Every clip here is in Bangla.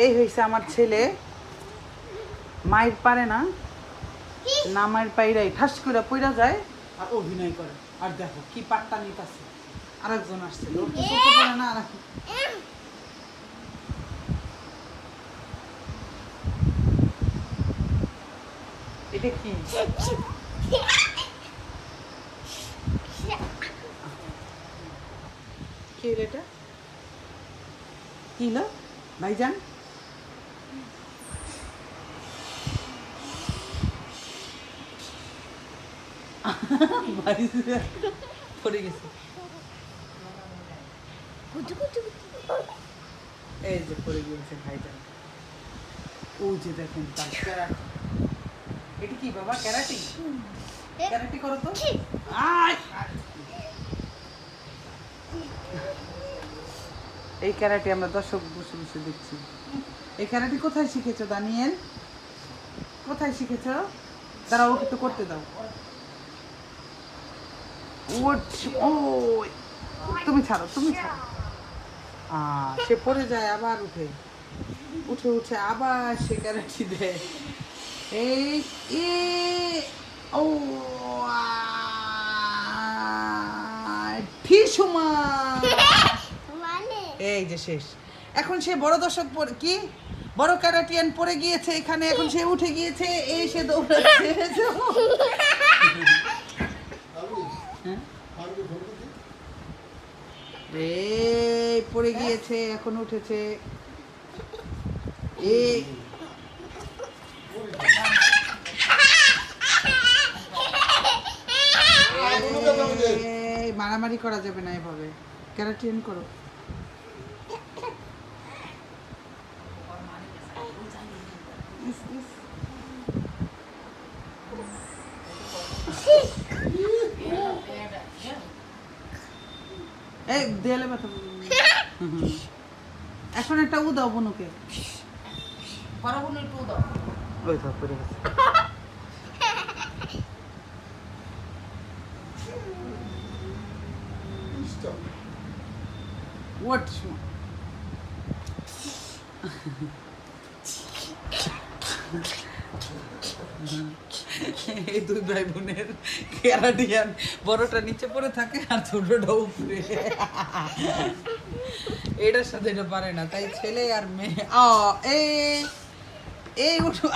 এই হয়েছে আমার ছেলে, মায়ের পারে না, না মায়ের পাইরাই ঠাস করে পইরা যায় আর অভিনয় করে। আর দেখো কি পাট্টা নিতেছে। আরেকজন আসছে, ওর তো চোখে পড়ে না। এটা কি কি এটা কি না ভাইজান? পড়ে গেছে, এই যে পড়ে গিয়েছে ভাইজান। ও যে দেখেন তার ক্যারাটি। এটা কি বাবা? ক্যারাটি? ক্যারাটি করো তো। এই ক্যারাটি আমরা দর্শক বসে বসে দেখছি। এই ক্যারাটি কোথায় শিখেছো দানিয়েল? কোথায় শিখেছো? দাঁড়াও, ওকে একটু করতে দাও। ও তুমি ছাড়ো, তুমি ছাড়ো। সে পড়ে যায়, আবার উঠে উঠে উঠে আবার সে ক্যারাটি দেয়। এই এ ও ঠিসমা। এই যে শেষ। এখন সে বড় দর্শক কি বড় ক্যারাটিয়ান পড়ে গিয়েছে এখানে। এখন সে উঠে গিয়েছে, এই সে দৌড়াচ্ছে। এই পড়ে গিয়েছে, এখন উঠেছে। এই মারামারি করা যাবে না এভাবে। ক্যারাটিয়ান করো। এই দেয়ালে ব্যথা। এখন একটা উ দাও বনুকে। বড় বনু একটু দাও। ওই তো পড়ে গেছে। What? এই দুই ভাই বোনের ক্যারাটিয়ান, বড়টা নিচে পড়ে থাকে আর ছোটটা উপরে। এটার সাথে এটা পারে না, তাই ছেলে আর মেয়ে। এই উঠো।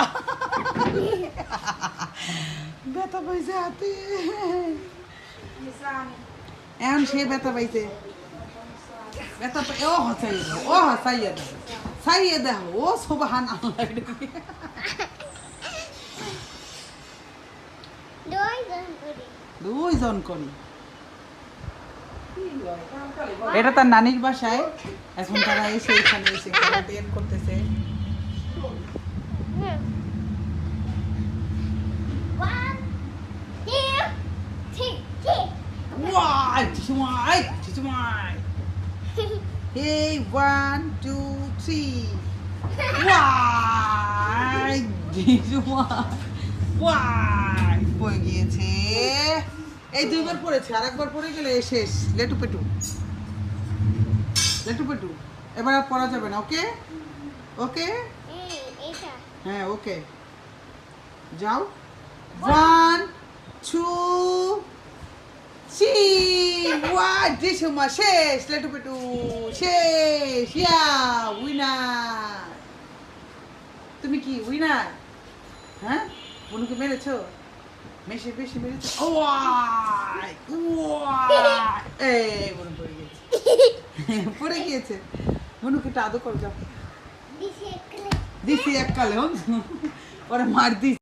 ব্যথা পাইছে হাতে। এখন সে ব্যথা পাইছে। ব্যথা পাই ও হাসাইয়ে দাও, ও হাসাইয়ে দাও, সাইয়ে দাও। ও সুবহান আল্লাহ। দুইজন করি। এটা তার নানির বাসায়। এখন তারা এসে এখানে এসে ক্যারাটিয়ান করতেছে। Hey, 1, 2, 3. পড়ে গিয়েছে। এই দুইবার পড়েছে, আর একবার পড়ে গেলে শেষ। লেটু পেটু, লেটু পেটু। এবার আর পড়া যাবে না। ওকে ওকে, হ্যাঁ ওকে। যাও। 1, 2, 3. দিশমা শেষ। লেটু পেটু শেষ। উইনার। তুমি কি উইনার? হ্যাঁ, বনুকে মেরেছো? বেশি বেশি মেরেছো। এই বনু পড়ে গিয়েছে। পড়ে গিয়েছে। বনুকে একটু আদর করে যাও। দিছি এক কালে ওরা মার দিস।